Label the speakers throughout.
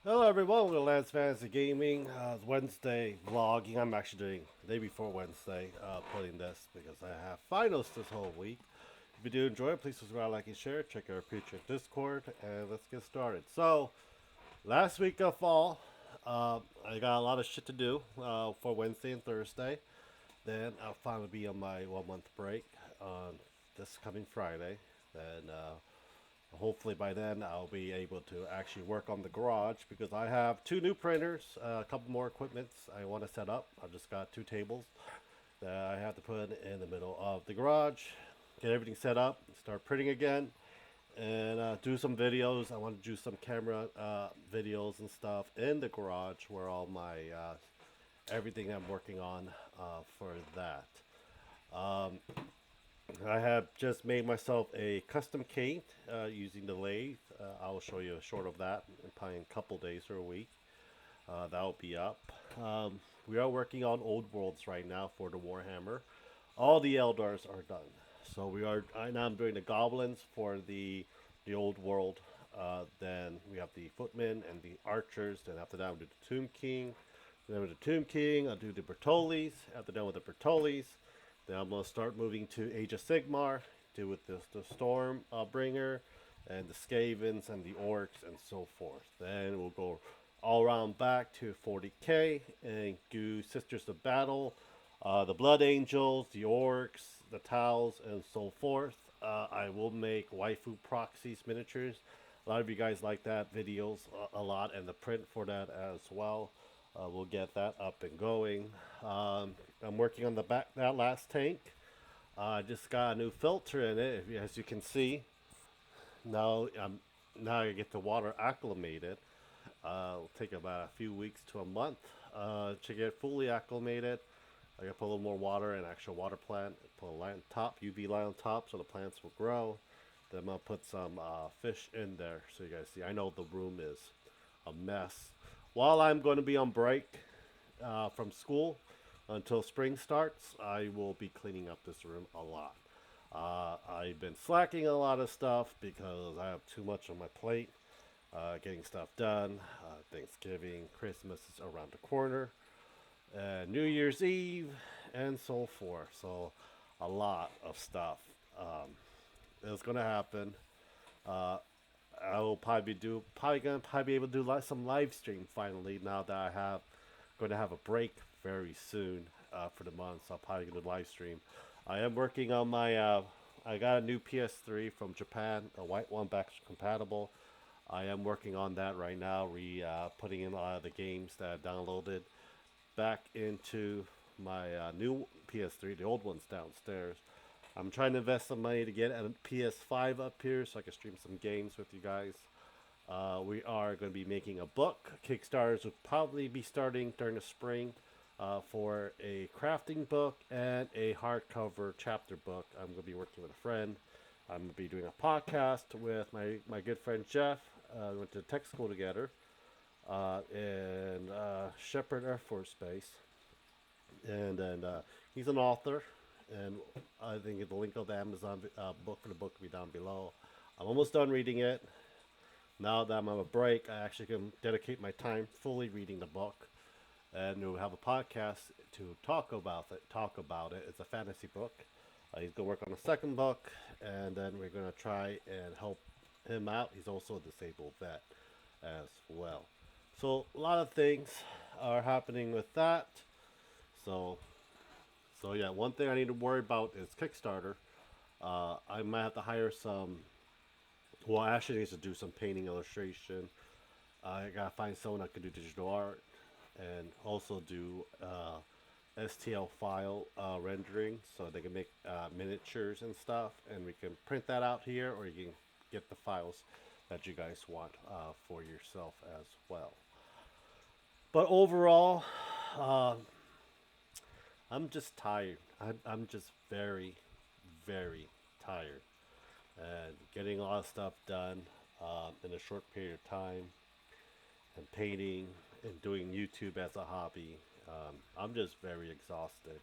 Speaker 1: Hello everyone, welcome to Lance Fantasy Gaming. It's Wednesday vlogging. I'm actually doing the day before Wednesday, putting this because I have finals this whole week. If you do enjoy it, please subscribe, like, and share. Check our Patreon Discord, and let's get started. So, last week of fall, I got a lot of shit to do for Wednesday and Thursday. Then I'll finally be on my 1 month break on this coming Friday. Then hopefully by then I'll be able to actually work on the garage because I have two new printers, a couple more equipments I want to set up. I've just got two tables that I have to put in the middle of the garage, get everything set up, start printing again, and do some videos. I want to do some camera videos and stuff in the garage where all my everything I'm working on for that. Um, I have just made myself a custom cane using the lathe. I'll show you a short of that in probably in a couple days or a week. That'll be up. We are working on Old Worlds right now for the Warhammer. All the Eldars are done. So we are. Now I'm doing the Goblins for the Old World. Then we have the Footmen and the Archers. Then after that, I'll do the Tomb King. Then with the Tomb King, I'll do the Bertollis. After done with the Bertollis, then I'm gonna start moving to Age of Sigmar, do with the Storm Bringer, and the Skavens and the Orcs and so forth. Then we'll go all around back to 40k and do Sisters of Battle, the Blood Angels, the Orcs, the Tals, and so forth. I will make waifu proxies miniatures. A lot of you guys like that videos a lot, and the print for that as well. We'll get that up and going. I'm working on the back that last tank. I just got a new filter in it, as you can see. Now I get the water acclimated. It'll take about a few weeks to a month to get fully acclimated. I gotta put a little more water in actual water plant. Put a light on top, UV light on top, so the plants will grow. Then I'm gonna put some fish in there so you guys see. I know the room is a mess. While I'm going to be on break from school until spring starts, I will be cleaning up this room a lot. I've been slacking a lot of stuff because I have too much on my plate. Getting stuff done. Thanksgiving, Christmas is around the corner, New Year's Eve, and so forth. So, a lot of stuff is going to happen. Uh, I will probably be able to do some live stream finally now that I have going to have a break very soon for the month. So I'll probably gonna live stream. I am working on my. I got a new PS3 from Japan, a white one back compatible. I am working on that right now, putting in a lot of the games that I downloaded back into my new PS3. The old one's downstairs. I'm trying to invest some money to get a PS5 up here so I can stream some games with you guys. We are going to be making a book. Kickstarters will probably be starting during the spring for a crafting book and a hardcover chapter book. I'm going to be working with a friend. I'm going to be doing a podcast with my good friend Jeff. We went to tech school together in Shepherd Air Force Base. And then he's an author. And I think the link of the Amazon book for the book will be down below. I'm almost done reading it. Now that I'm on a break, I actually can dedicate my time fully reading the book, and we'll have a podcast to talk about it. It's a fantasy book. He's gonna work on a second book, and then we're gonna try and help him out. He's also a disabled vet as well. So a lot of things are happening with that. So so yeah, one thing I need to worry about is Kickstarter. I might have to hire some. Well, Ashley needs to do some painting illustration. I gotta find someone that can do digital art and also do STL file rendering so they can make miniatures and stuff, and we can print that out here, or you can get the files that you guys want for yourself as well. But overall, uh, I'm just tired. I'm just very, very tired. And getting a lot of stuff done in a short period of time, and painting and doing YouTube as a hobby. I'm just very exhausted.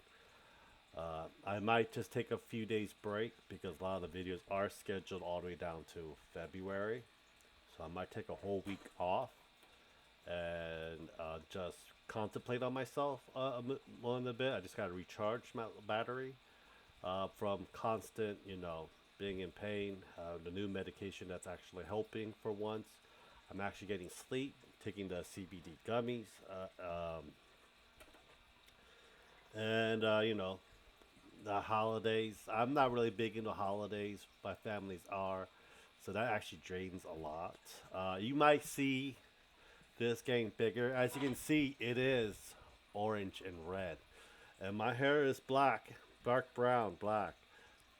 Speaker 1: I might just take a few days break because a lot of the videos are scheduled all the way down to February. So I might take a whole week off just contemplate on myself a little bit. I just got to recharge my battery from constant, being in pain. The new medication that's actually helping for once. I'm actually getting sleep, taking the CBD gummies, and the holidays. I'm not really big into holidays. My families are, so that actually drains a lot. You might see this getting bigger. As you can see, it is orange and red, and my hair is black, dark brown, black.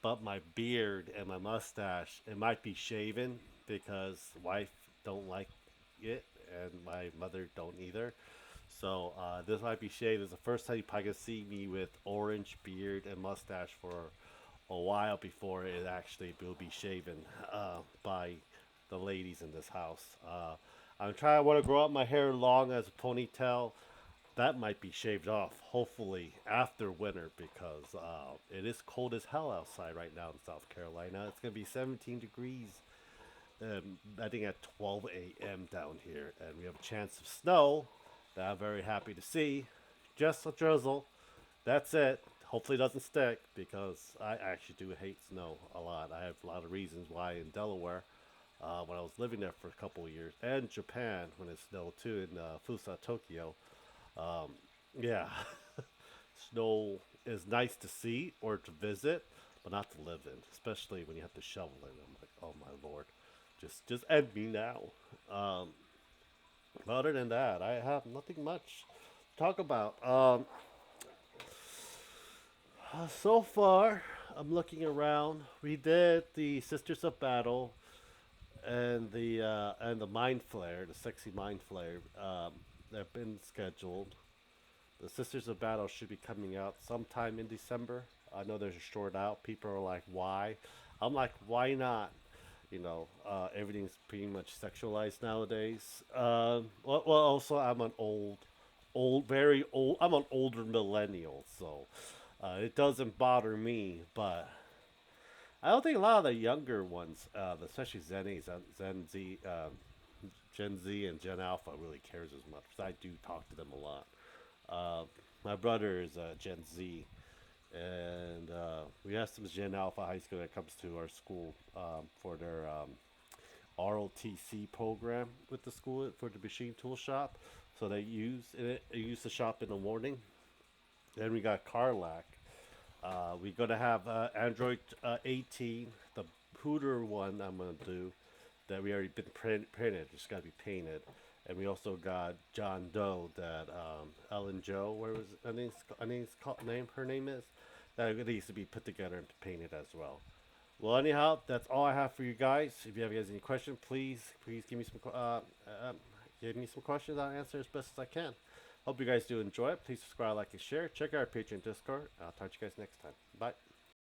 Speaker 1: But my beard and my mustache, it might be shaven because wife don't like it, and my mother don't either. So this might be shaved. It's the first time you probably gonna see me with orange beard and mustache for a while before it actually will be shaven by the ladies in this house. I'm trying. I want to grow out my hair long as a ponytail. That might be shaved off, hopefully after winter, because it is cold as hell outside right now in South Carolina. It's gonna be 17 degrees. I think at 12 a.m. down here, and we have a chance of snow that I'm very happy to see. Just a drizzle. That's it. Hopefully it doesn't stick because I actually do hate snow a lot. I have a lot of reasons why in Delaware, when I was living there for a couple of years, and Japan when it snowed too in Fusa, Tokyo. Um, yeah, snow is nice to see or to visit, but not to live in, especially when you have to shovel it. I'm like, oh my lord, just end me now. Um, Other than that, I have nothing much to talk about. So far, I'm looking around. We did the Sisters of Battle and the Mind Flare, the sexy Mind Flare. They've been scheduled. The Sisters of Battle should be coming out sometime in December. I know there's a short out. People are like, why? I'm like, why not? Everything's pretty much sexualized nowadays. Also, I'm an very old. I'm an older millennial, so it doesn't bother me. But I don't think a lot of the younger ones, especially Gen Z, and Gen Alpha, really cares as much. 'Cause I do talk to them a lot. Uh, my brother is Gen Z, and we have some Gen Alpha high school that comes to our school for their ROTC program with the school for the machine tool shop. So they use the shop in the morning. Then we got Carlac. We're gonna have Android 18, the Pooter one. I'm gonna do that. We already been printed. Just gotta be painted. And we also got John Doe that Ellen Joe. Where was her name is that needs to be put together and painted as well. Well, anyhow, that's all I have for you guys. If you have guys any questions, please give me some questions. I'll answer as best as I can. Hope you guys do enjoy it. Please subscribe, like, and share. Check out our Patreon Discord. I'll talk to you guys next time. Bye.